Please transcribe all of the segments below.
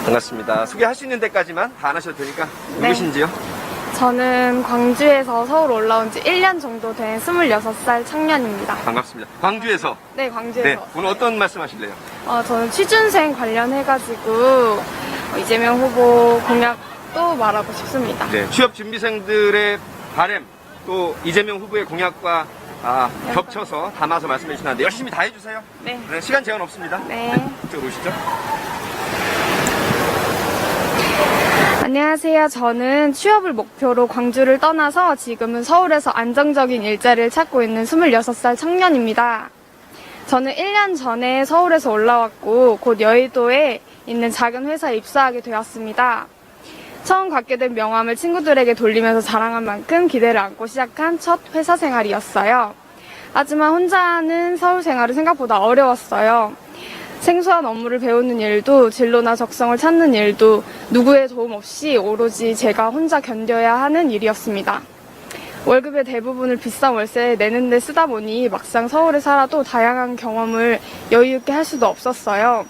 반갑습니다. 소개할 수 있는 데까지만 다 안 하셔도 되니까. 네. 누구신지요? 저는 광주에서 서울 올라온 지 1년 정도 된 26살 청년입니다. 반갑습니다. 광주에서. 네, 광주에서. 네. 오늘 어떤 말씀 하실래요? 저는 취준생 관련해가지고 이재명 후보 공약도 말하고 싶습니다. 네. 취업 준비생들의 바램, 또 이재명 후보의 공약과 겹쳐서 담아서 말씀해 주시는데 열심히 다 해주세요. 네. 네, 시간 제한 없습니다. 네. 이쪽으로 오시죠. 안녕하세요. 저는 취업을 목표로 광주를 떠나서 지금은 서울에서 안정적인 일자리를 찾고 있는 26살 청년입니다. 저는 1년 전에 서울에서 올라왔고 곧 여의도에 있는 작은 회사에 입사하게 되었습니다. 처음 갖게 된 명함을 친구들에게 돌리면서 자랑한 만큼 기대를 안고 시작한 첫 회사 생활이었어요. 하지만 혼자 하는 서울 생활은 생각보다 어려웠어요. 생소한 업무를 배우는 일도 진로나 적성을 찾는 일도 누구의 도움 없이 오로지 제가 혼자 견뎌야 하는 일이었습니다. 월급의 대부분을 비싼 월세에 내는 데 쓰다 보니 막상 서울에 살아도 다양한 경험을 여유 있게 할 수도 없었어요.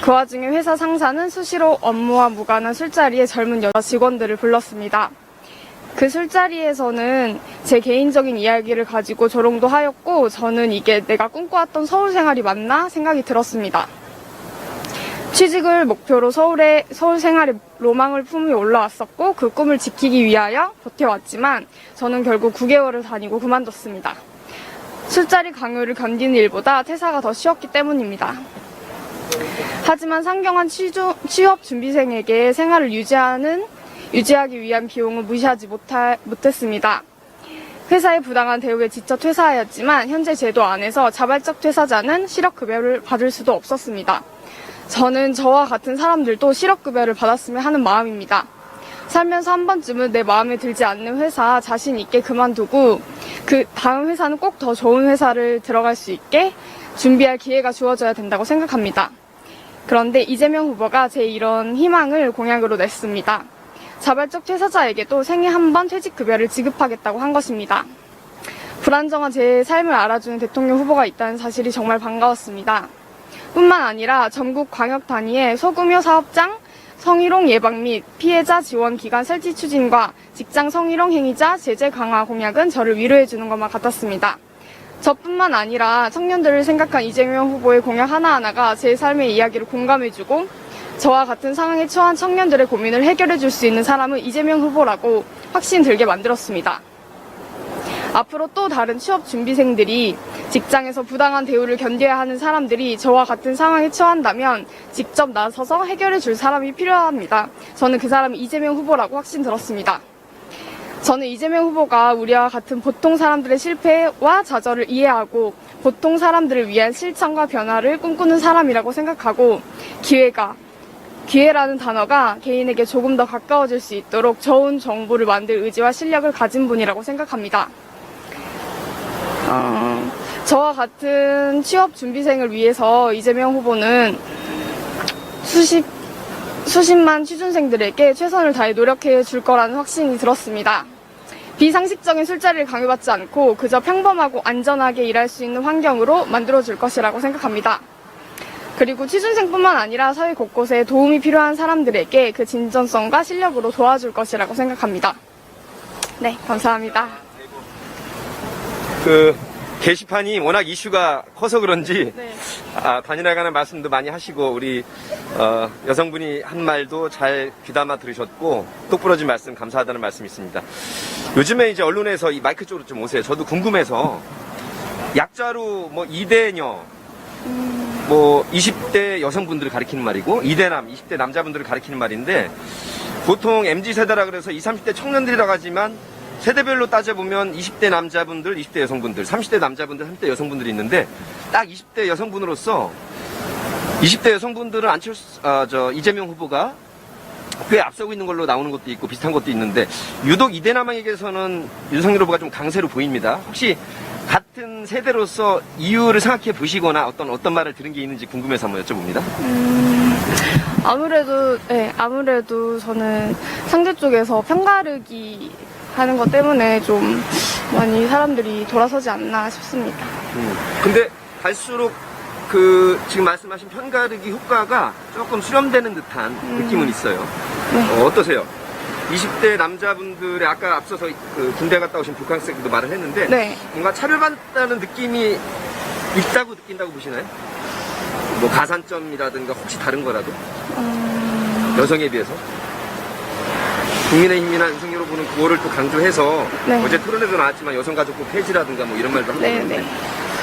그 와중에 회사 상사는 수시로 업무와 무관한 술자리에 젊은 여자 직원들을 불렀습니다. 그 술자리에서는 제 개인적인 이야기를 가지고 조롱도 하였고 저는 이게 내가 꿈꿔왔던 서울 생활이 맞나 생각이 들었습니다. 취직을 목표로 서울 생활의 로망을 품으며 올라왔었고 그 꿈을 지키기 위하여 버텨왔지만 저는 결국 9개월을 다니고 그만뒀습니다. 술자리 강요를 견디는 일보다 퇴사가 더 쉬웠기 때문입니다. 하지만 상경한 취업 준비생에게 생활을 유지하기 위한 비용을 무시하지 못했습니다. 회사의 부당한 대우에 지쳐 퇴사하였지만 현재 제도 안에서 자발적 퇴사자는 실업급여를 받을 수도 없었습니다. 저는 저와 같은 사람들도 실업급여를 받았으면 하는 마음입니다. 살면서 한 번쯤은 내 마음에 들지 않는 회사 자신 있게 그만두고 그 다음 회사는 꼭 더 좋은 회사를 들어갈 수 있게 준비할 기회가 주어져야 된다고 생각합니다. 그런데 이재명 후보가 제 이런 희망을 공약으로 냈습니다. 자발적 퇴사자에게도 생애 한 번 퇴직급여를 지급하겠다고 한 것입니다. 불안정한 제 삶을 알아주는 대통령 후보가 있다는 사실이 정말 반가웠습니다. 뿐만 아니라 전국 광역 단위의 소규모 사업장 성희롱 예방 및 피해자 지원 기관 설치 추진과 직장 성희롱 행위자 제재 강화 공약은 저를 위로해주는 것만 같았습니다. 저뿐만 아니라 청년들을 생각한 이재명 후보의 공약 하나하나가 제 삶의 이야기를 공감해주고 저와 같은 상황에 처한 청년들의 고민을 해결해줄 수 있는 사람은 이재명 후보라고 확신 들게 만들었습니다. 앞으로 또 다른 취업 준비생들이 직장에서 부당한 대우를 견뎌야 하는 사람들이 저와 같은 상황에 처한다면 직접 나서서 해결해줄 사람이 필요합니다. 저는 그 사람이 이재명 후보라고 확신 들었습니다. 저는 이재명 후보가 우리와 같은 보통 사람들의 실패와 좌절을 이해하고 보통 사람들을 위한 실천과 변화를 꿈꾸는 사람이라고 생각하고 기회라는 단어가 개인에게 조금 더 가까워질 수 있도록 좋은 정보를 만들 의지와 실력을 가진 분이라고 생각합니다. 저와 같은 취업 준비생을 위해서 이재명 후보는 수십만 취준생들에게 최선을 다해 노력해 줄 거라는 확신이 들었습니다. 비상식적인 술자리를 강요받지 않고 그저 평범하고 안전하게 일할 수 있는 환경으로 만들어줄 것이라고 생각합니다. 그리고 취준생뿐만 아니라 사회 곳곳에 도움이 필요한 사람들에게 그 진전성과 실력으로 도와줄 것이라고 생각합니다. 네, 감사합니다. 게시판이 워낙 이슈가 커서 그런지 네. 단일화가는 말씀도 많이 하시고 우리 여성분이 한 말도 잘 귀담아 들으셨고 똑부러진 말씀 감사하다는 말씀이 있습니다. 요즘에 이제 언론에서 이 마이크 쪽으로 좀 오세요. 저도 궁금해서 약자로 뭐 이대녀 20대 여성분들을 가리키는 말이고 이대남 20대 남자분들을 가리키는 말인데 보통 MZ세대라 그래서 20, 30대 청년들이라고 하지만 세대별로 따져보면 20대 남자분들, 20대 여성분들, 30대 남자분들, 30대 여성분들이 있는데 딱 20대 여성분으로서 20대 여성분들은 이재명 후보가 꽤 앞서고 있는 걸로 나오는 것도 있고 비슷한 것도 있는데 유독 이대남에게서는 윤석열 후보가 좀 강세로 보입니다. 혹시 같은 세대로서 이유를 생각해 보시거나 어떤 말을 들은 게 있는지 궁금해서 한번 여쭤봅니다. 아무래도 저는 상대 쪽에서 편가르기 하는 것 때문에 좀 많이 사람들이 돌아서지 않나 싶습니다. 근데 갈수록 지금 말씀하신 편가르기 효과가 조금 수렴되는 듯한 느낌은 있어요. 네. 어떠세요? 20대 남자분들의 아까 앞서서 군대 갔다 오신 북한생도 말을 했는데 네. 뭔가 차별받는다는 느낌이 있다고 느낀다고 보시나요? 뭐 가산점이라든가 혹시 다른 거라도 여성에 비해서 국민의힘이나 윤석열 후보는 그거를 또 강조해서 네. 어제 토론에도 나왔지만 여성가족부 폐지라든가 뭐 이런 말도 하고 네, 있는데 네.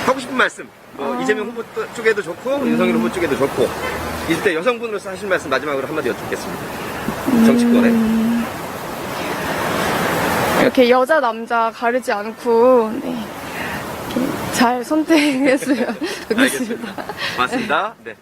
하고 싶은 말씀 이재명 후보 쪽에도 좋고 윤석열 후보 쪽에도 좋고 이때 여성분으로서 하실 말씀 마지막으로 한마디 여쭙겠습니다. 정치권에 이렇게 여자 남자 가르지 않고 네. 이렇게 잘 선택했으면 좋겠습니다. 알겠습니다. 맞습니다. 네.